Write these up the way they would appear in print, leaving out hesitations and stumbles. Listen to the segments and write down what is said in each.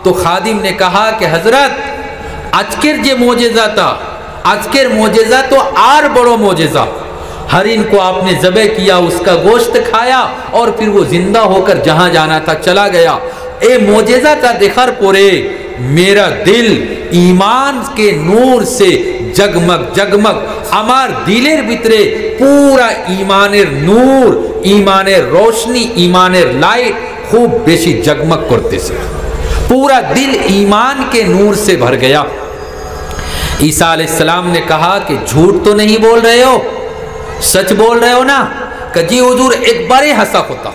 تو خادم نے کہا کہ حضرت আজকের যে موجزہ تھا আজকের موجزہ تو اور بڑو موجزہ، ہرن کو آپ نے ذبح کیا، اس کا گوشت کھایا اور پھر وہ زندہ ہو کر جہاں جانا تھا چلا گیا۔ اے موجزہ تا دیکھر پورے میرا دل ایمان کے نور سے جگمگ جگمگ، আমার দিলের ভিতরে পুরা ইমানের নূর, ইমানের রোশনি, ইমানের লাইট খুব বেশি জগমগ করতেছে, पूरा दिल ईमान के नूर से भर गया। ईसा अलैहिस्सलाम ने कहा कि झूठ तो नहीं बोल रहे हो, सच बोल रहे हो ना? कि जी हुजूर एक बारे हंसा होता,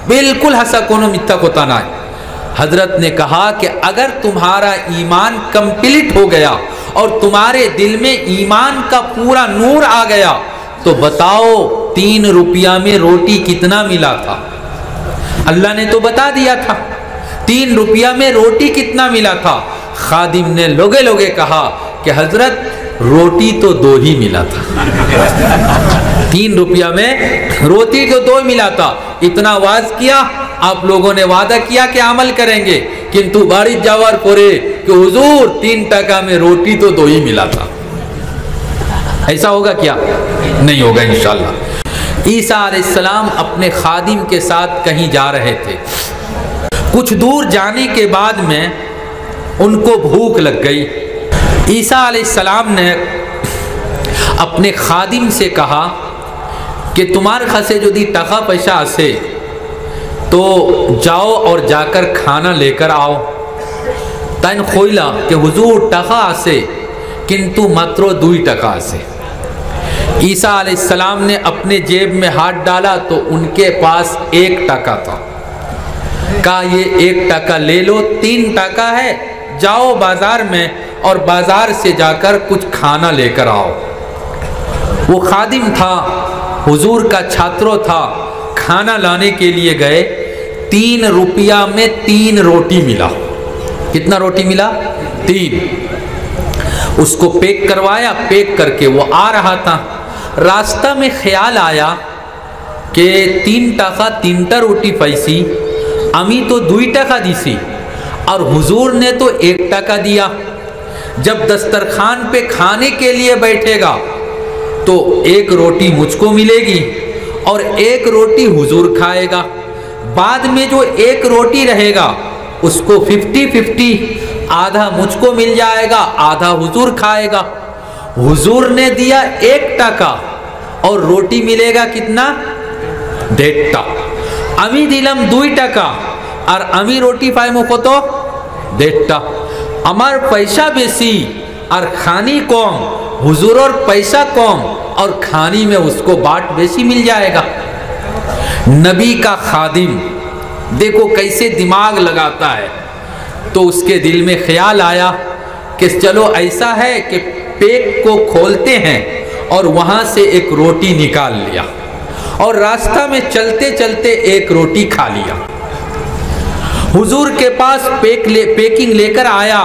बिल्कुल हंसा, कोनो मिथ्या होता ना है। हजरत ने कहा कि अगर तुम्हारा ईमान कंप्लीट हो गया और तुम्हारे दिल में ईमान का पूरा नूर आ गया तो बताओ 3 रुपया में रोटी कितना मिला था? अल्लाह ने तो बता दिया था 3 रुपया में रोटी कितना मिला था। खादिम ने लोगे लोगे कहा कि हजरत रोटी तो 2 ही मिला था। 3 रुपया में रोटी तो 2 मिला था। इतना वाज किया, आप लोगों ने वादा किया कि अमल करेंगे, किंतु बारिश जावर पड़े कि हुजूर 3 टका में रोटी तो 2 ही मिला था। ऐसा होगा क्या? नहीं होगा इंशाअल्लाह। ईसा अलैहिस्सलाम अपने खादिम के साथ कहीं जा रहे थे। कुछ दूर जाने के बाद में उनको भूख लग गई। ईसा अलैहिस्सलाम ने अपने खादिम से कहा कि तुम्हारे खासे यदि टाका पैसा आसे तो जाओ और जाकर खाना लेकर आओ। तन खोइला कि हुजूर टाका आसे किंतु मात्र 2 टका आसे। ईसा अलैहिस्सलाम ने अपने जेब में हाथ डाला तो उनके पास 1 टका था। कहा ये 1 टका ले लो, 3 टका है, जाओ बाजार में और बाजार से जाकर कुछ खाना लेकर आओ। वो खादिम था, हुजूर का छात्रों था, खाना लाने के लिए गए। 3 रुपया में 3 रोटी मिला। कितना रोटी मिला? 3। उसको पैक करवाया, पैक करके वो आ रहा था। रास्ता में ख्याल आया कि 3 टाका 3टा रोटी पैसी, अमी तो 2 टाका दीसी और हुजूर ने तो 1 टाका दिया। जब दस्तरखान पे खाने के लिए बैठेगा तो 1 रोटी मुझको मिलेगी और 1 रोटी हुजूर खाएगा। बाद में जो 1 रोटी रहेगा उसको 50-50, आधा मुझको मिल जाएगा, आधा हुजूर खाएगा। हुजूर ने दिया 1 टाका और रोटी मिलेगा कितना? 1.5 टा। अमी दिलम 2 टाका और अमी रोटी पाइमो कतो 1.5 टा। আমার पैसा बेसी और खानी कम, हुजूर और पैसा कम और खानी में उसको बाट बेसी मिल जाएगा। नबी का खादिम देखो कैसे दिमाग लगाता है। तो उसके दिल में ख्याल आया कि चलो ऐसा है कि पैक को खोलते हैं और वहाँ से 1 रोटी निकाल लिया और रास्ता में चलते चलते 1 रोटी खा लिया। हुजूर के पास पैकिंग लेकर आया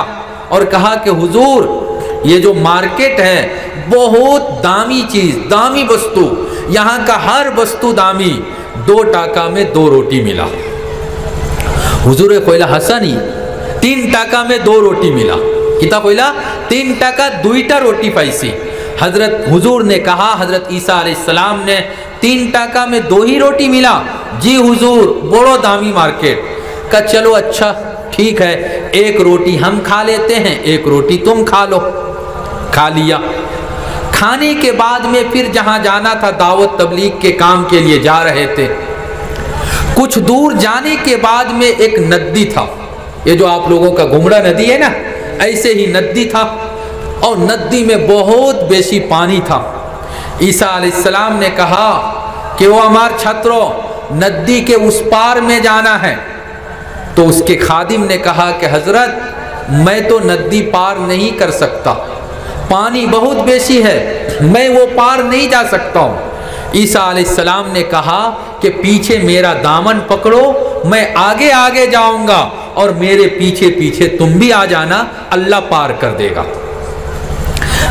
और कहा कि हुजूर ये जो मार्केट है बहुत दामी चीज़, दामी वस्तु, यहाँ का हर वस्तु दामी, 2 टाका में 2 रोटी मिला। हुजूर कोयला हसनी 3 टाका में 2 रोटी मिला। कितना कोयला? 3 टाका 2टा रोटी पाइसी। हजरत हुजूर ने कहा, हजरत ईसा अलैहिस्सलाम ने 3 टाका में 2 ही रोटी मिला? जी हुजूर बड़ो दामी मार्केट। का चलो अच्छा ठीक है, 1 रोटी हम खा लेते हैं, 1 रोटी तुम खा लो। खा लिया। खाने के बाद में फिर जहाँ जाना था दावत तबलीग के काम के लिए जा रहे थे। कुछ दूर जाने के बाद में एक नदी था, ये जो आप लोगों का घुमरा नदी है ना, ऐसे ही नदी था और नदी में बहुत बेसी पानी था। ईसा अलैहिस्सलाम ने कहा कि वो हमारे छात्रों नदी के उस पार में जाना है। तो उसके खादिम ने कहा कि हजरत मैं तो नदी पार नहीं कर सकता, पानी बहुत बेसी है, मैं वो पार नहीं जा सकता हूँ। ईसा अलैहिस्सलाम ने कहा कि पीछे मेरा दामन पकड़ो, मैं आगे आगे जाऊंगा और मेरे पीछे पीछे तुम भी आ जाना, अल्लाह पार कर देगा।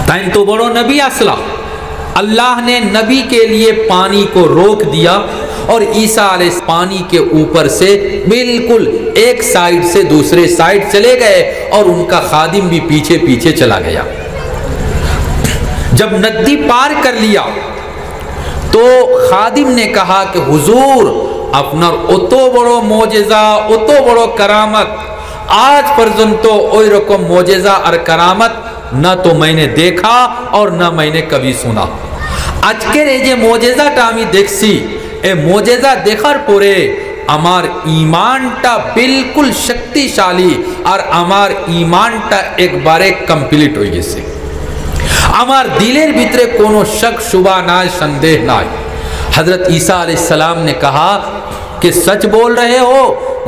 टाइम तो बड़ो नबी असला, अल्लाह ने नबी के लिए पानी को रोक दिया اور عیسیٰ علیہ السلام پانی کے اوپر سے بالکل ایک سائیڈ سے دوسرے سائیڈ چلے گئے اور ان کا خادم بھی پیچھے پیچھے چلا گیا۔ جب ندی پار کر لیا تو خادم نے کہا کہ حضور اپنا اتو بڑو معجزہ اتو بڑو کرامت آج پرزنتو اوئی رکم معجزہ اور کرامت نہ تو میں نے دیکھا اور نہ میں نے کبھی سنا۔ আজকের এই যে মুজিজাটা আমি দেখছি এই মুজিজা দেখার পরে আমার ঈমানটা বিলকুল শক্তিশালী আর আমার ঈমানটা একবারে কমপ্লিট হয়ে গেছে। আমার দিলের ভিতরে কোনো শক শুবা নাই সন্দেহ নাই। हजरत ईसा अलैहिस्सलाम ने कहा कि सच बोल रहे हो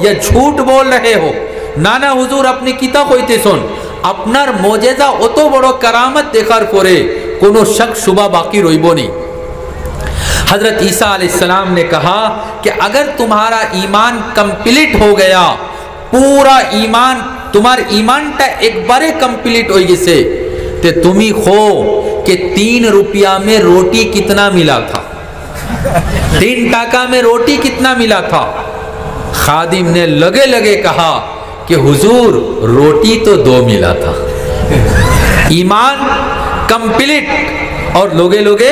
या झूठ बोल रहे हो? ना ना हुजूर अपनी किताब হইতে শুন আপনার মুজিজা অত বড় करामत দেখার পরে कोनो शक शुबा बाकी रोइबो नहीं। हजरत ईसा अलैहिस्सलाम ने कहा कि अगर तुम्हारा ईमान कंप्लीट हो गया पूरा ईमान तुम्हार ईमानटा एक बारे कंप्लीट हो गए ते तुम्ही खो कि 3 रुपया में रोटी कितना मिला था 3 टाका में रोटी कितना मिला था। खादिम ने लगे लगे कहा कि हुजूर रोटी तो 2 मिला था। ईमान कंप्लीट और लोगे लोगे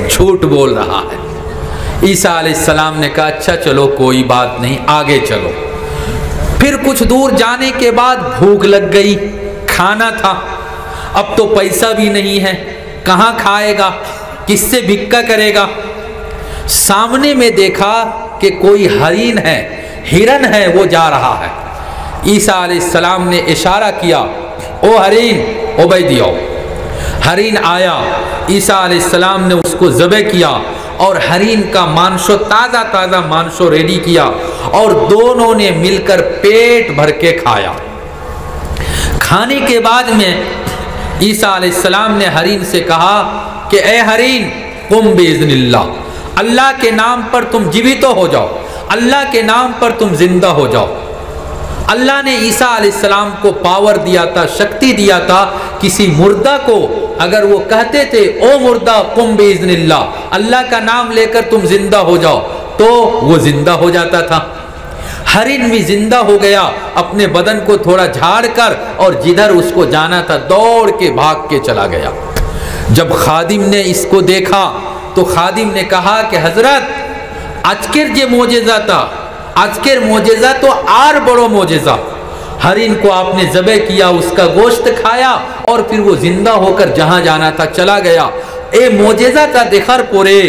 झूठ बोल रहा है। ईसा अलैहिस्सलाम ने कहा अच्छा चलो कोई बात नहीं आगे चलो। फिर कुछ दूर जाने के बाद भूख लग गई खाना था अब तो पैसा भी नहीं है कहाँ खाएगा किससे भिक्का करेगा। सामने में देखा कि कोई हिरन है वो जा रहा है। ईसा अलैहिस्सलाम ने इशारा किया ओ हरीन उबैदी आओ। हरीन आया ईसा अलैहिस्सलाम ने उसको ज़बह किया और हरीन का मांसो ताज़ा ताज़ा मांसो रेडी किया और दोनों ने मिलकर पेट भर के खाया। खाने के बाद में ईसा अलैहिस्सलाम ने हरीन से कहा कि ए हरीन कुम बिइज़्निल्लाह अल्लाह के नाम पर तुम जीवित हो जाओ अल्लाह के नाम पर तुम जिंदा हो जाओ। अल्लाह ने ईसा अलैहिस्सलाम को पावर दिया था शक्ति दिया था किसी मुर्दा को अगर वो कहते थे ओ मुर्दा कुम बिइज़्निल्लाह अल्लाह का नाम लेकर तुम जिंदा हो जाओ तो वो जिंदा हो जाता था। हरिन भी जिंदा हो गया अपने बदन को थोड़ा झाड़ कर और जिधर उसको जाना था दौड़ के भाग के चला गया। जब खादिम ने इसको देखा तो खादिम ने कहा कि हजरत আজকের যে মুজিজাটা আজকের মুজিজা तो और बड़ो मुजिजा। हरिन को आपने ज़बह किया उसका गोश्त खाया और फिर वो जिंदा होकर जहां जाना था चला गया। ए मुजिजाटा देखार परे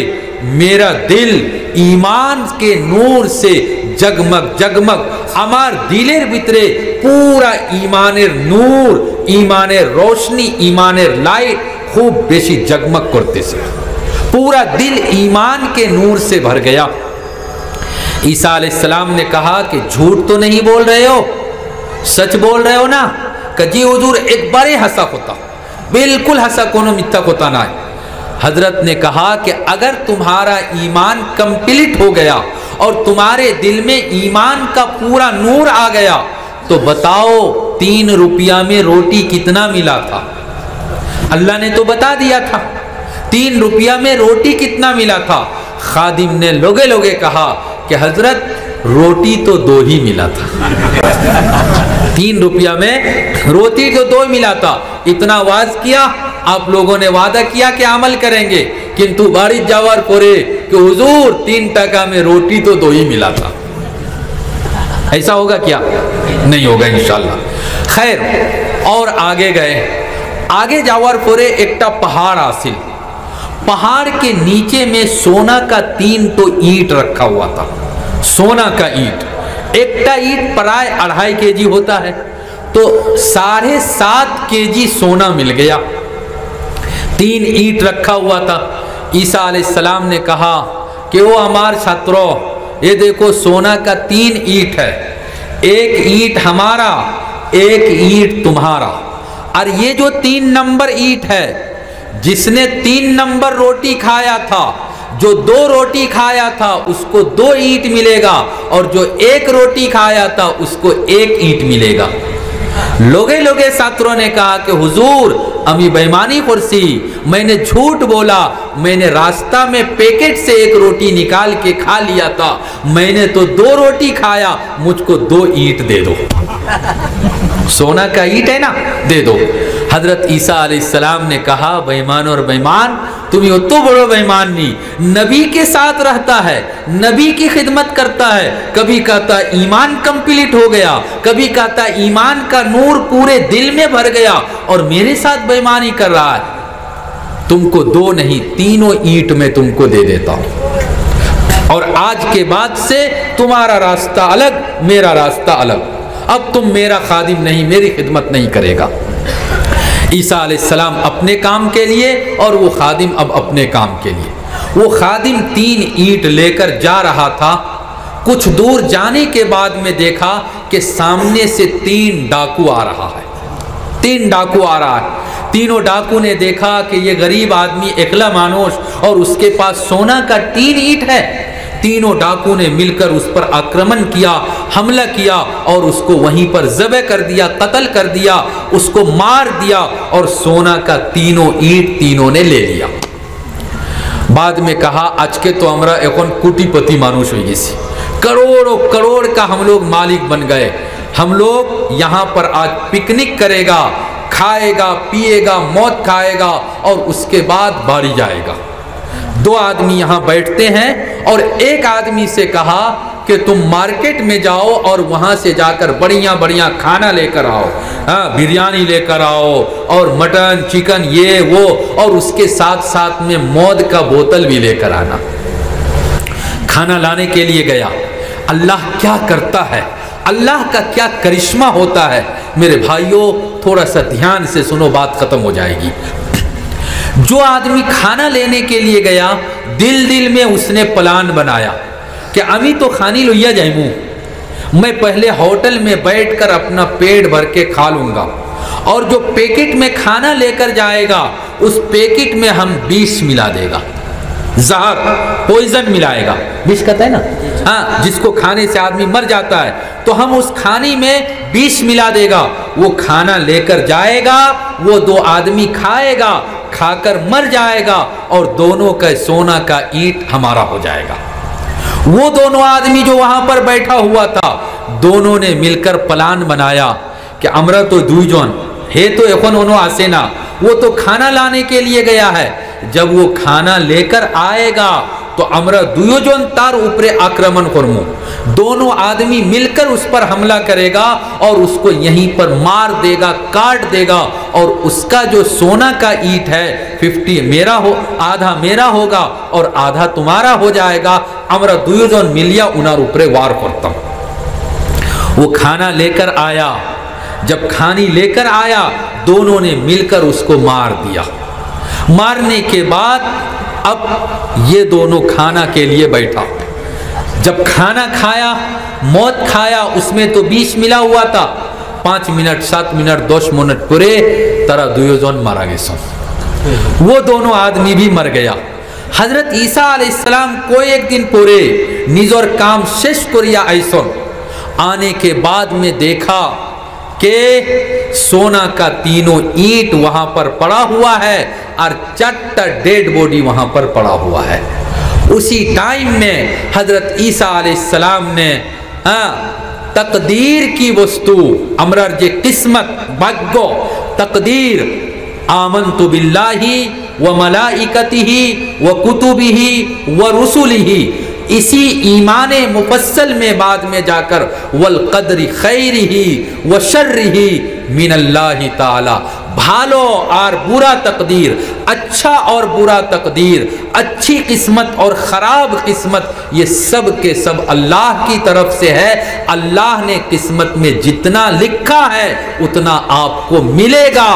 मेरा दिल ईमान के नूर से जगमग जगमग आमार दिलेर भितरे पूरा ईमानेर नूर ईमानेर रोशनी ईमानेर लाइट खूब बेशी जगमग करते से पूरा दिल ईमान के नूर से भर गया। ईसा अलैहिस्सलाम ने कहा कि झूठ तो नहीं बोल रहे हो सच बोल रहे हो ना? कजी हुजूर एक बारे हंसा होता बिल्कुल हंसा कोनो मिथ्या होता ना। हजरत ने कहा कि अगर तुम्हारा ईमान कंप्लीट हो गया और तुम्हारे दिल में ईमान का पूरा नूर आ गया तो बताओ 3 रुपया में रोटी कितना मिला था? अल्लाह ने तो बता दिया था 3 रुपया में रोटी कितना मिला था। खादिम ने लोगे लोगे कहा कि हजरत रोटी तो 2 ही मिला था 3 रुपया में रोटी तो 2 मिला था। इतना वाज किया आप लोगों ने वादा किया कि अमल करेंगे किंतु बारिश जावर परे कि हुजूर 3 टका में रोटी तो 2 ही मिला था। ऐसा होगा क्या? नहीं होगा इंशाल्लाह। खैर और आगे गए आगे जावर परे एक पहाड़ हासिल पहाड़ के नीचे में सोना का 3 तो ईंट रखा हुआ था। सोना का ईंट एक ईंट प्राय 2.5 केजी होता है तो 7.5 केजी सोना मिल गया। 3 ईंट रखा हुआ था। ईसा अलैहिस्सलाम ने कहा कि वो हमारे छात्रों ये देखो सोना का 3 ईंट है एक ईंट हमारा एक ईंट तुम्हारा और ये जो 3 नंबर ईंट है जिसने 3 नंबर रोटी खाया था जो 2 रोटी खाया था उसको 2 ईंट मिलेगा और जो 1 रोटी खाया था उसको 1 ईंट मिलेगा। लोगे लोगे छात्रों ने कहा कि हुजूर अमी बेईमानी कुर्सी, मैंने झूठ बोला, मैंने रास्ता में पैकेट से एक रोटी निकाल के खा लिया था, मैंने तो 2 रोटी खाया, मुझको 2 ईंट दे दो। सोना का ईंट है ना, दे दो। हजरत ईसा अलैहिस्सलाम ने कहा बेईमान और बेईमान, तुम्हें तो बड़ो बेईमान नहीं, नबी के साथ रहता है, नबी की खिदमत करता है, कभी कहता ईमान कंप्लीट हो गया, कभी कहता ईमान का नूर पूरे दिल में भर गया, और मेरे साथ बेईमानी कर रहा है। तुमको 2 नहीं 3 ईंट में तुमको दे देता हूं, और आज के बाद से तुम्हारा रास्ता अलग, मेरा रास्ता अलग, अब तुम मेरा खादिम नहीं, मेरी खिदमत नहीं करेगा। ईसा अलैहिस्सलाम अपने काम के लिए और वो खादिम अब अपने काम के लिए। वो खादिम 3 ईंट लेकर जा रहा था। कुछ दूर जाने के बाद में देखा कि सामने से 3 डाकू आ रहा है। 3 डाकू आ रहा है। तीनों डाकू ने देखा कि ये गरीब आदमी एकला मानुष और उसके पास सोना का 3 ईंट है। तीनों डाकू ने मिलकर उस पर आक्रमण किया, हमला किया और उसको वहीं पर ज़ब्ह कर दिया, कत्ल कर दिया, उसको मार दिया और सोना का 3 ईंट तीनों ने ले लिया। बाद में कहा आज के तो हमरा एकोन कोटिपति मानुष हो गेছি, करोड़ों करोड़ का हम लोग मालिक बन गए, हम लोग यहाँ पर आज पिकनिक करेगा, खाएगा पिएगा, मौत खाएगा और उसके बाद बारी जाएगा। 2 आदमी यहाँ बैठते हैं और एक आदमी से कहा कि तुम मार्केट में जाओ और वहाँ से जाकर बढ़िया बढ़िया खाना लेकर आओ, हाँ बिरयानी लेकर आओ और मटन चिकन ये वो, और उसके साथ साथ में मौत का बोतल भी लेकर आना। खाना लाने के लिए गया। अल्लाह क्या करता है, अल्लाह का क्या करिश्मा होता है। मेरे भाइयों थोड़ा सा ध्यान से सुनो, बात खत्म हो जाएगी। जो आदमी खाना लेने के लिए गया, दिल दिल में उसने प्लान बनाया कि अभी तो खानी लोइया जाइमू, मैं पहले होटल में बैठकर अपना पेट भर के खा लूंगा, और जो पैकेट में खाना लेकर जाएगा उस पैकेट में हम विष मिला देगा, जहर पॉइजन मिलाएगा। विष कहता है ना, हाँ, जिसको खाने से आदमी मर जाता है, तो हम उस खाने में विष मिला देगा। वो खाना लेकर जाएगा, वो 2 आदमी खाएगा, खाकर मर जाएगा और दोनों का सोना का ईंट हमारा हो जाएगा। वो दोनों आदमी जो वहां पर बैठा हुआ था, दोनों ने मिलकर प्लान बनाया कि हमरा तो 2 जन हे तो एखन ओनो आसे ना, वो तो खाना लाने के लिए गया है, जब वो खाना लेकर आएगा तो हमरा 2 जन तार ऊपरे आक्रमण करमू। दोनों आदमी मिलकर उस पर हमला करेगा और उसको यहीं पर मार देगा, काट देगा, और उसका जो सोना का ईंट है 50 मेरा हो, आधा मेरा होगा और आधा तुम्हारा हो जाएगा। हमरा 2 जन मिलिया उनार ऊपरे वार करता। वो खाना लेकर आया, जब खानी लेकर आया दोनों ने मिलकर उसको मार दिया। मारने के बाद अब ये दोनों खाना के लिए बैठा। जब खाना खाया, मौत खाया, उसमें तो 20 मिला हुआ था। 5 मिनट 7 मिनट 10 मिनट पूरे तारा 2 जन मारा गए। वो दोनों आदमी भी मर गया। हजरत ईसा अलैहिस्सलाम को एक दिन पूरे निजर काम शेष करिया ऐसन आने के बाद में देखा कि सोना का 3 ईंट वहां पर पड़ा हुआ है और 4 डेड बॉडी वहां पर पड़ा हुआ है। उसी टाइम में हजरत ईसा अलैहिस्सलाम ने तकदीर की वस्तु अमरर जे किस्मत भाग्य तकदीर आमन्तु बिल्लाहि व मलाइकतिही व कुतुबिही व रुसुलिही, इसी ईमान मुफस्सल में बाद में जाकर वल क़द्रि खैरिही व शर्रिही मिनल्लाहि ताला, भालो और बुरा तकदीर, अच्छा और बुरा तकदीर, अच्छी किस्मत और ख़राब किस्मत, ये सब के सब अल्लाह की तरफ से है। अल्लाह ने किस्मत में जितना लिखा है उतना आपको मिलेगा,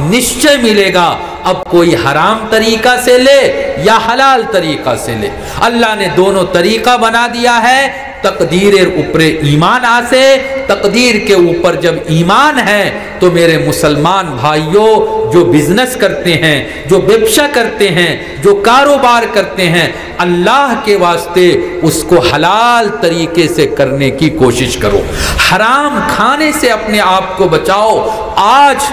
निश्चय मिलेगा। अब कोई हराम तरीका से ले या हलाल तरीका से ले, अल्लाह ने दोनों तरीका बना दिया है। तकदीरेर उपरे ईमान आसे। तकदीर के ऊपर जब ईमान है तो मेरे मुसलमान भाइयों, जो बिजनेस करते हैं, जो व्यवसाय करते हैं, जो कारोबार करते हैं, अल्लाह के वास्ते उसको हलाल तरीके से करने की कोशिश करो। हराम खाने से अपने आप को बचाओ। आज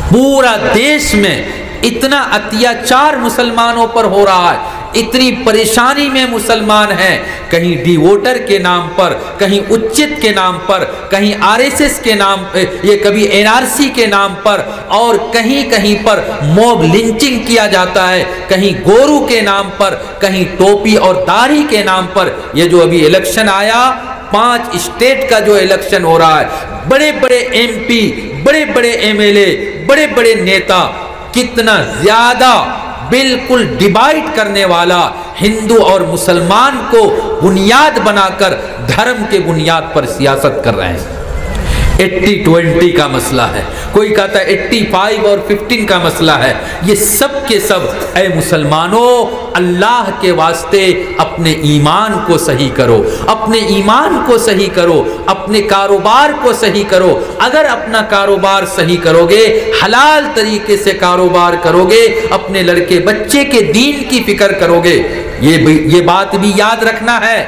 पूरा देश में इतना अत्याचार मुसलमानों पर हो रहा है, इतनी परेशानी में मुसलमान हैं, कहीं डिवोटर के नाम पर, कहीं उच्चित के नाम पर, कहीं आरएसएस के नाम ये कभी एनआरसी के नाम पर, और कहीं कहीं पर मॉब लिंचिंग किया जाता है, कहीं गोरू के नाम पर, कहीं टोपी और दाढ़ी के नाम पर। ये जो अभी इलेक्शन आया, 5 स्टेट का जो इलेक्शन हो रहा है, बड़े बड़े एमपी, बड़े बड़े एमएलए, बड़े बड़े नेता, कितना ज्यादा बिल्कुल डिवाइड करने वाला, हिंदू और मुसलमान को बुनियाद बनाकर धर्म के बुनियाद पर सियासत कर रहे हैं। 80-20 का मसला है, कोई कहता है 85 और 15 का मसला है। ये सब के सब, ऐ मुसलमानों, अल्लाह के वास्ते अपने ईमान को सही करो, अपने ईमान को सही करो, अपने कारोबार को सही करो। अगर अपना कारोबार सही करोगे, हलाल तरीके से कारोबार करोगे, अपने लड़के बच्चे के दीन की फिक्र करोगे। ये बात भी याद रखना है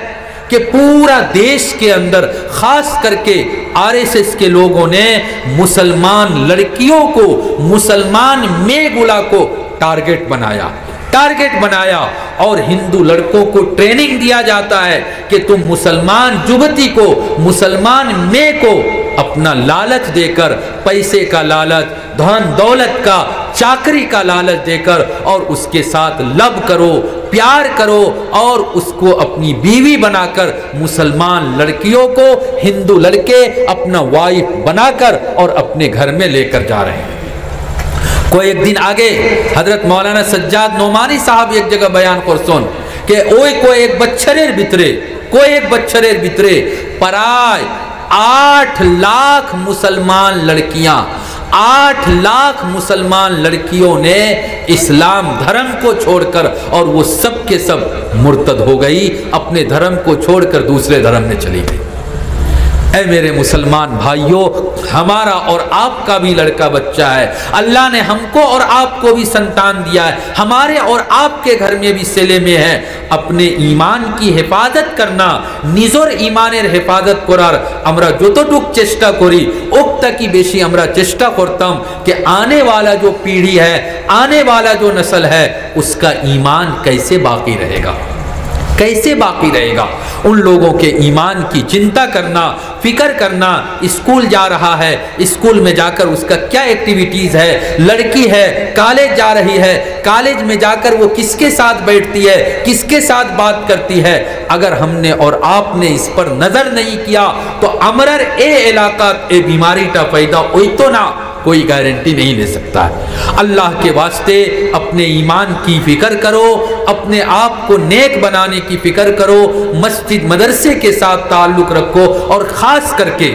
कि पूरा देश के अंदर खास करके आरएसएस के लोगों ने मुसलमान लड़कियों को, मुसलमान मेगुला को टारगेट बनाया और हिंदू लड़कों को ट्रेनिंग दिया जाता है कि तुम मुसलमान युवती को, मुसलमान में को अपना लालच देकर, पैसे का लालच, धन दौलत का, चाकरी का लालच देकर और उसके साथ लब करो, प्यार करो और उसको अपनी बीवी बनाकर मुसलमान लड़कियों को हिंदू लड़के अपना वाइफ बनाकर और अपने घर में लेकर जा रहे हैं। कोई एक दिन आगे हजरत मौलाना सज्जाद नोमानी साहब एक जगह बयान कर सुन कि ओए कोई एक बच्चरेर भितरे पराय 8 लाख मुसलमान लड़कियां, 8 लाख मुसलमान लड़कियों ने इस्लाम धर्म को छोड़कर, और वो सब के सब मुर्तद हो गई, अपने धर्म को छोड़कर दूसरे धर्म में चली गई। ऐ मेरे मुसलमान भाइयों, हमारा और आपका भी लड़का बच्चा है, अल्लाह ने हमको और आपको भी संतान दिया है, हमारे और आपके घर में भी सेले में है। अपने ईमान की हिफाजत करना, निजर ईमानेर हिफाजत करार আমরা যতটুক চেষ্টা করি ওকটা কি বেশি আমরা চেষ্টা করতাম कि आने वाला जो पीढ़ी है, आने वाला जो नस्ल है, उसका ईमान कैसे बाकी रहेगा, कैसे बाकी रहेगा। उन लोगों के ईमान की चिंता करना, फिक्र करना। स्कूल जा रहा है, स्कूल में जाकर उसका क्या एक्टिविटीज है, लड़की है कॉलेज जा रही है, कॉलेज में जाकर वो किसके साथ बैठती है, किसके साथ बात करती है। अगर हमने और आपने इस पर नजर नहीं किया तो अमरर ए इलाका ए बीमारी टा पैदा हुई तो ना, कोई गारंटी नहीं ले सकता है। अल्लाह के वास्ते अपने ईमान की फिक्र करो, अपने आप को नेक बनाने की फिक्र करो, मस्जिद मदरसे के साथ ताल्लुक रखो। और खास करके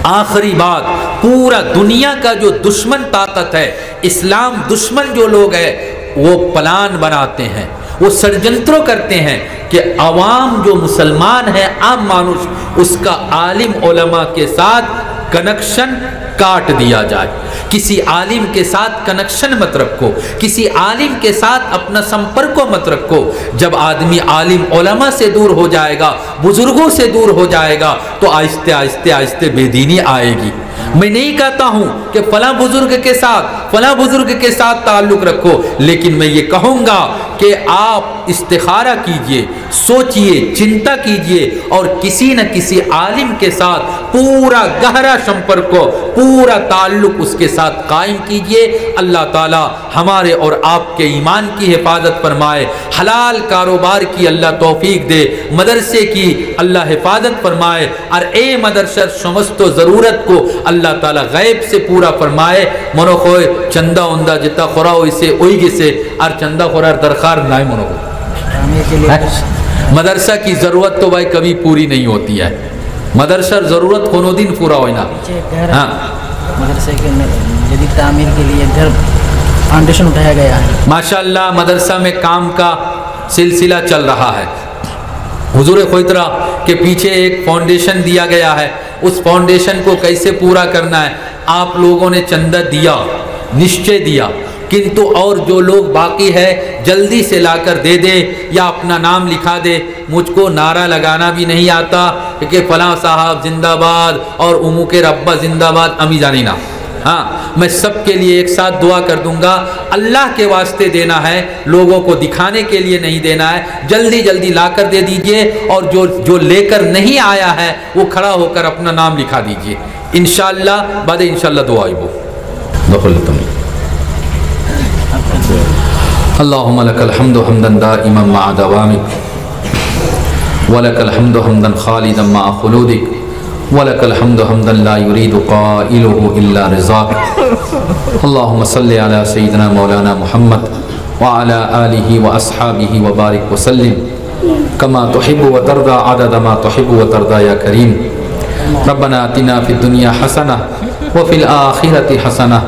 आखिरी बात, पूरा दुनिया का जो दुश्मन ताकत है, इस्लाम दुश्मन जो लोग हैं, वो प्लान बनाते हैं, वो षड्यंत्रों करते हैं कि अवाम जो मुसलमान है, आम मानुष, उसका आलिम उलमा के साथ कनेक्शन काट दिया जाए। किसी आलिम के साथ कनेक्शन मत रखो, किसी आलिम के साथ अपना संपर्क को मत रखो। जब आदमी आलिम उलमा से दूर हो जाएगा, बुजुर्गों से दूर हो जाएगा, तो आहिस्ते आहिस्ते आहिस्ते बेदीनी आएगी। मैं नहीं कहता हूं कि फला बुजुर्ग के साथ ताल्लुक रखो, लेकिन मैं ये कहूंगा कि आप इस्तिखारा कीजिए, सोचिए, चिंता कीजिए और किसी न किसी आलिम के साथ पूरा गहरा संपर्क को, पूरा ताल्लुक उसके साथ कायम कीजिए। अल्लाह ताला हमारे और आपके ईमान की हिफाजत फरमाए, हलाल कारोबार की अल्लाह तौफीक दे, मदरसे की अल्लाह हिफाजत फरमाए और ए मदरसा समस्त ज़रूरत को अल्लाह ताला गैब से पूरा फरमाए। मनो खोए चंदा उंदा जितना खोरा हो इसे ओई गिसे और चंदा खोरा दरकार नाय मनो को मदरसा की ज़रूरत तो भाई कभी पूरी नहीं होती है। मदरसा ज़रूरत कोनो दिन पूरा हो ना। हाँ, मदरसे के जदीद तामीर के लिए घर फाउंडेशन उठाया गया है। माशाअल्लाह मदरसा में काम का सिलसिला चल रहा है। حضور خویترا کے پیچھے ایک فاؤنڈیشن دیا گیا ہے، اس فاؤنڈیشن کو کیسے پورا کرنا ہے، آپ لوگوں نے چندہ دیا، نشچے دیا، کنتو اور جو لوگ باقی ہے جلدی سے لا کر دے دے یا اپنا نام لکھا دے۔ مجھ کو نعرہ لگانا بھی نہیں آتا کہ فلاں صاحب زندہ باد اور امو کے ربا زندہ باد، امی جانینا۔ ہاں، میں سب کے لیے ایک ساتھ دعا کر دوں گا، اللہ کے واسطے دینا ہے، لوگوں کو دکھانے کے لیے نہیں دینا ہے، جلدی جلدی لا کر دے دیجئے، اور جو لے کر نہیں آیا ہے وہ کھڑا ہو کر اپنا نام لکھا دیجئے، انشاءاللہ بعد انشاءاللہ دعا ہی وہ دخل تم۔ اللہم لک الحمد حمدا دائما مع دوامک، ولک الحمد حمدا خالدا مع خلودک، وَلَكَ الْحَمْدُ حَمْدًا لَا يُرِيدُ قَائِلُهُ إِلَّا رِضَاكَ اللهم صل على سيدنا مولانا محمد وعلى آله وأصحابه وبارك وسلم كما تحب وترضى عدد ما تحب وترضى يا كريم ربنا آتنا في الدنيا حسنة وفي الآخرة حسنة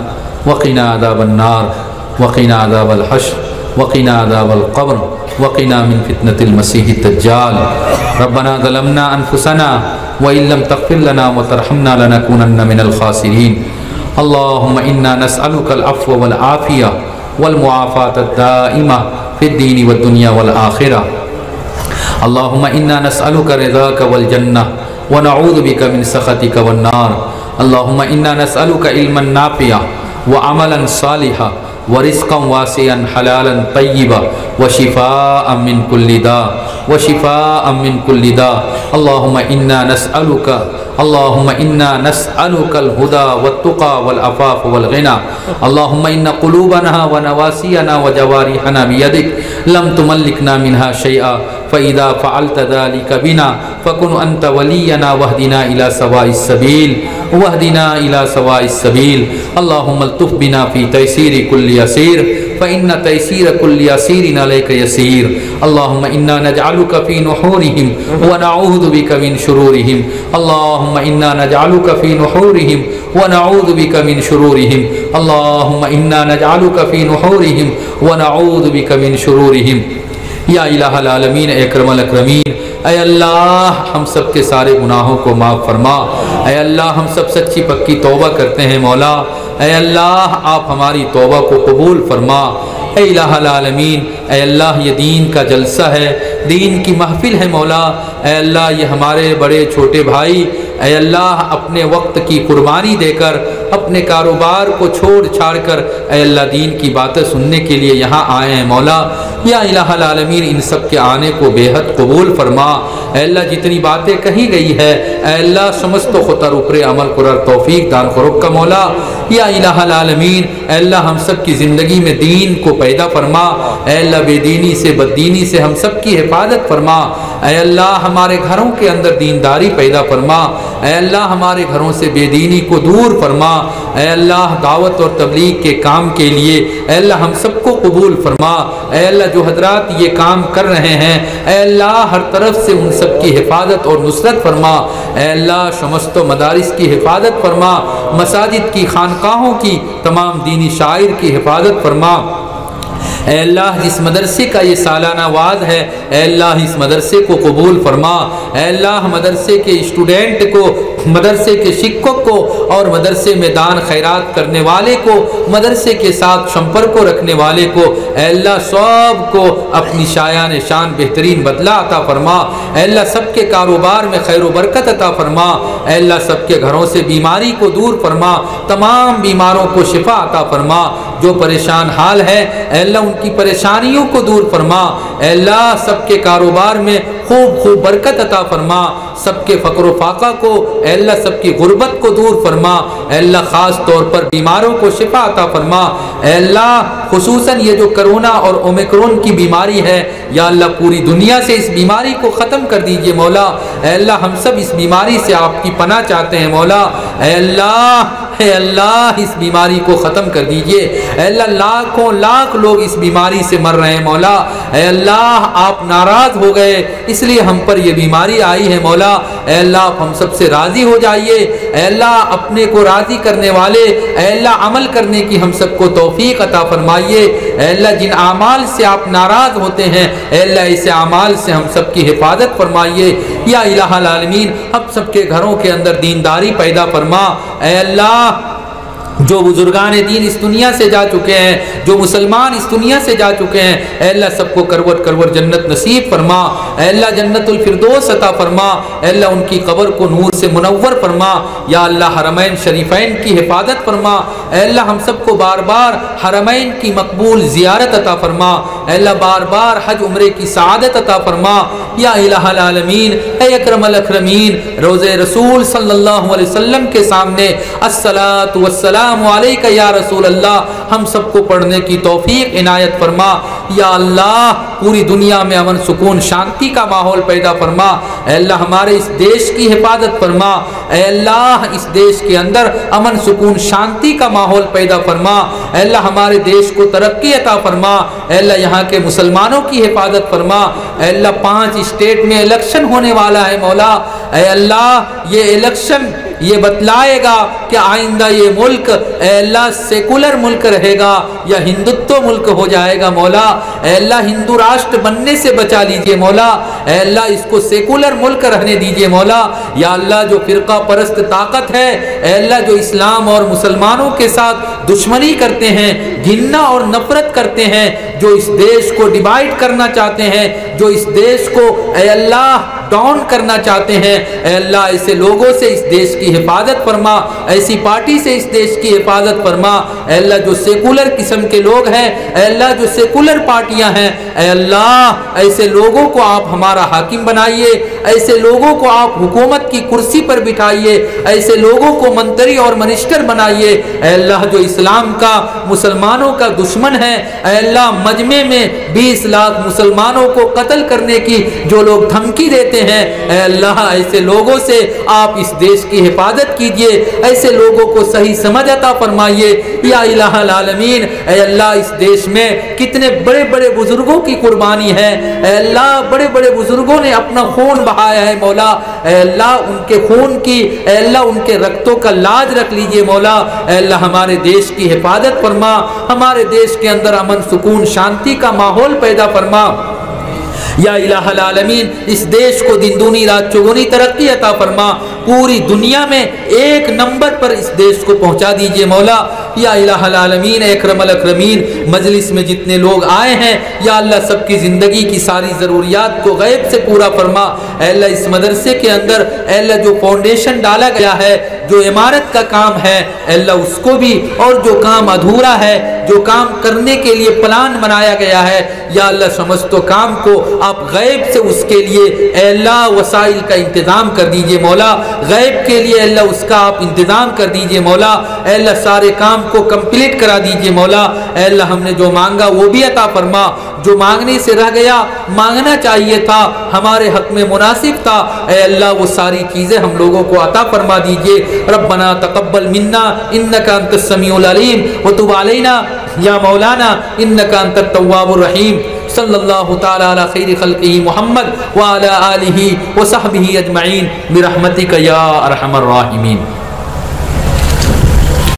وقنا عذاب النار وقنا عذاب الحشر وقنا عذاب القبر وقنا من فتنة المسيح الدجال ربنا ظلمنا أنفسنا وإن لم تغفر لنا وترحمنا لنكونن من الخاسرين اللهم إنا نسألك العفو والعافية والمعافاة الدائمة في الدين والدنيا والآخرة اللهم إنا نسألك رضاك والجنة ونعوذ بك من سخطك والنار اللهم إنا نسألك علما نافعا وعملا صالحا ورزقا واسعا حلالا طيبا وشفاء من كل داء وشفاء من كل داء اللهم إنا نسألك الهدى والتقى والعفاف والغنى اللهم إن قلوبنا ونواسينا وجوارحنا بيدك لم تملكنا منها شيئا فإذا فعلت ذلك بنا فكن أنت ولينا واهدنا إلى سواء السبيل اللهم الطف بنا في تيسير كل يسير فإن تيسير كل يسير عليك يسير اللهم إنا نجعلك في نحورهم ونعوذ بك من شرورهم اللهم إنا نجعلك في نحورهم ونعوذ بك من شرورهم اللهم إنا نجعلك في نحورهم ونعوذ بك من شرورهم یا الہ العالمین اکرم الاکرمین، اے اللہ ہم سب کے سارے گناہوں کو معاف فرما، اے اللہ ہم سب سچی پکی توبہ کرتے ہیں مولا، اے اللہ آپ ہماری توبہ کو قبول فرما، اے الہ العالمین، اے اللہ یہ دین کا جلسہ ہے، دین کی محفل ہے مولا، اے اللہ یہ ہمارے بڑے چھوٹے بھائی اے اللہ اپنے وقت کی قربانی دے کر اپنے کاروبار کو چھوڑ چھاڑ کر اے اللہ دین کی باتیں سننے کے لیے یہاں آئے ہیں مولا، یا الہ العالمین ان سب کے آنے کو بے حد قبول فرما، اے اللہ جتنی باتیں کہی گئی ہے اے اللہ سمجھ تو خطر اوپر عمل کرر توفیق دان خروق کا مولا، یا الہ العالمین اے اللہ ہم سب کی زندگی میں دین کو پیدا فرما، اے اللہ بے دینی سے بددینی سے ہم سب کی حفاظت فرما، اے اللہ ہمارے گھروں کے اندر دینداری پیدا فرما، اے اللہ ہمارے گھروں سے بے دینی کو دور فرما، اے اللہ دعوت اور تبلیغ کے کام کے لیے اے اللہ ہم سب کو قبول فرما، اے اللہ جو حضرات یہ کام کر رہے ہیں اے اللہ ہر طرف سے ان سب کی حفاظت اور نصرت فرما، اے اللہ شمست و مدارس کی حفاظت فرما، مساجد کی خانقاہوں کی تمام دینی شاعر کی حفاظت فرما، اے اللہ جس مدرسے کا یہ سالانہ واز ہے اے اللہ اس مدرسے کو قبول فرما، اے اللہ مدرسے کے اسٹوڈنٹ کو، مدرسے کے شکوک کو اور مدرسے میں دان خیرات کرنے والے کو، مدرسے کے ساتھ سمپرک کو رکھنے والے کو اے اللہ سب کو اپنی شایان شان بہترین بدلہ عطا فرما، اے اللہ سب کے کاروبار میں خیر و برکت عطا فرما، اے اللہ سب کے گھروں سے بیماری کو دور فرما، تمام بیماروں کو شفا عطا فرما، جو پریشان حال ہے اے اللہ ان کی پریشانیوں کو دور فرما، اے اللہ سب کے کاروبار میں خوب برکت عطا فرما، سب کے فقر و فاقہ کو اے اللہ سب کی غربت کو دور فرما، اے اللہ خاص طور پر بیماروں کو شفا عطا فرما، اے اللہ خصوصاً یہ جو کرونا اور اومیکرون کی بیماری ہے یا اللہ پوری دنیا سے اس بیماری کو ختم کر دیجئے مولا، اے اللہ ہم سب اس بیماری سے آپ کی پناہ چاہتے ہیں مولا، اے اللہ اس بیماری کو ختم کر دیجئے، اے اللہ لاکھوں لاکھ لوگ اس بیماری سے مر رہے ہیں مولا، اے اللہ آپ ناراض ہو گئے اس لیے ہم پر یہ بیماری آئی ہے مولا، اے اللہ آپ ہم سب سے راضی ہو جائیے، اے اللہ اپنے کو راضی کرنے والے اے اللہ عمل کرنے کی ہم سب کو توفیق عطا فرمائیے، اے اللہ جن اعمال سے آپ ناراض ہوتے ہیں اے اللہ ایسے اعمال سے ہم سب کی حفاظت فرمائیے یا الہ العالمین. ہم سب کے گھروں کے اندر دینداری پیدا فرما. اے اللہ جو بزرگان دین اس دنیا سے جا چکے ہیں, جو مسلمان اس دنیا سے جا چکے ہیں, اے اللہ سب کو کروٹ کروٹ جنت نصیب فرما. اے اللہ جنت الفردوس عطا فرما. اے اللہ ان کی قبر کو نور سے منور فرما. یا اللہ حرمین شریفین کی حفاظت فرما. اے اللہ ہم سب کو بار بار حرمین کی مقبول زیارت عطا فرما. اے اللہ بار بار حج عمرے کی سعادت عطا فرما. یا الہ العالمین اے اکرم الاکرمین, روضہ رسول صلی اللہ علیہ وسلم کے سامنے الصلاۃ والسلام علیکہ یا رسول اللہ ہم سب کو پڑھنے کی توفیق عنایت فرما. یا اللہ پوری دنیا میں امن سکون شانتی کا ماحول پیدا فرما. اے اللہ ہمارے اس دیش کی حفاظت فرما. اے اللہ اس دیش کے اندر امن سکون شانتی کا ماحول پیدا فرما. اے اللہ ہمارے دیش کو ترقی عطا فرما. اے اللہ یہاں کے مسلمانوں کی حفاظت فرما. اے اللہ 5 اسٹیٹ میں الیکشن ہونے والا ہے مولا. اے اللہ یہ الیکشن یہ بتلائے گا کہ آئندہ یہ ملک اے اللہ سیکولر ملک رہے گا یا ہندوتو ملک ہو جائے گا مولا. اے اللہ ہندو راشٹر بننے سے بچا لیجئے مولا. اے اللہ اس کو سیکولر ملک رہنے دیجئے مولا. یا اللہ جو فرقہ پرست طاقت ہے اے اللہ جو اسلام اور مسلمانوں کے ساتھ دشمنی کرتے ہیں, گھننا اور نفرت کرتے ہیں, جو اس دیش کو ڈیوائیڈ کرنا چاہتے ہیں, جو اس دیش کو اے اللہ ڈاؤن کرنا چاہتے ہیں, اے اللہ ایسے لوگوں سے اس دیش کی حفاظت فرما. ایسی پارٹی سے اس دیش کی حفاظت فرما. اے اللہ جو سیکولر قسم کے لوگ ہیں, اے اللہ جو سیکولر پارٹیاں ہیں, اے اللہ ایسے لوگوں کو آپ ہمارا حاکم بنائیے. ایسے لوگوں کو آپ حکومت کی کرسی پر بٹھائیے. ایسے لوگوں کو منتری اور منسٹر بنائیے. اے اللہ جو اسلام کا مسلمانوں کا دشمن ہے, اے اللہ مجمع میں 20 لاکھ مسلمانوں کو قتل کرنے کی جو لوگ دھمکی دیتے ہیں, اے اللہ ایسے لوگوں سے آپ اس دیش کی حفاظت کیجئے. ایسے لوگوں کو صحیح سمجھ عطا فرمائیے. یا الہ العالمین اے اللہ اس دیش میں کتنے بڑے بڑے بزرگوں کی قربانی ہے. اے اللہ بڑے بڑے بزرگوں نے اپنا خون بہایا ہے مولا. اے اللہ ان کے خون کی اے اللہ ان کے رگتوں کا لاج رکھ لیجئے مولا. اے اللہ ہمارے دیش کی حفاظت فرما. ہمارے دیش کے اندر امن سکون شانتی کا ماحول پیدا فرما. یا الہ العالمین اس دیش کو دن دونی رات چگنی ترقی عطا فرما. پوری دنیا میں 1 نمبر پر اس دیش کو پہنچا دیجئے مولا. یا الہ العالمین اکرم الاکرمین مجلس میں جتنے لوگ آئے ہیں یا اللہ سب کی زندگی کی ساری ضروریات کو غیب سے پورا فرما. اے اللہ اس مدرسے کے اندر اے اللہ جو فاؤنڈیشن ڈالا گیا ہے, جو عمارت کا کام ہے, اے اللہ اس کو بھی, اور جو کام ادھورا ہے, جو کام کرنے کے لیے پلان بنایا گیا ہے, یا اللہ سمجھتو کام کو آپ غیب سے اس کے لیے اے اللہ وسائل کا انتظام کر دیجئے مولا. غیب کے لیے اللہ اس کا آپ انتظام کر دیجئے مولا. اے اللہ سارے کام کو کمپلیٹ کرا دیجئے مولا. اے اللہ ہم نے جو مانگا وہ بھی عطا فرما. جو مانگنے سے رہ گیا, مانگنا چاہیے تھا, ہمارے حق میں مناسب تھا, اے اللہ وہ ساری چیزیں ہم لوگوں کو عطا فرما دیجئے. ربنا تقبل منا انک انت السمیع العلیم وتب علینا یا مولانا انک انت التواب الرحیم. صلی اللہ تعالی علی خیر خلقہ محمد وعلی آلہ وصحبہ اجمعین برحمتک یا ارحم الراحمین.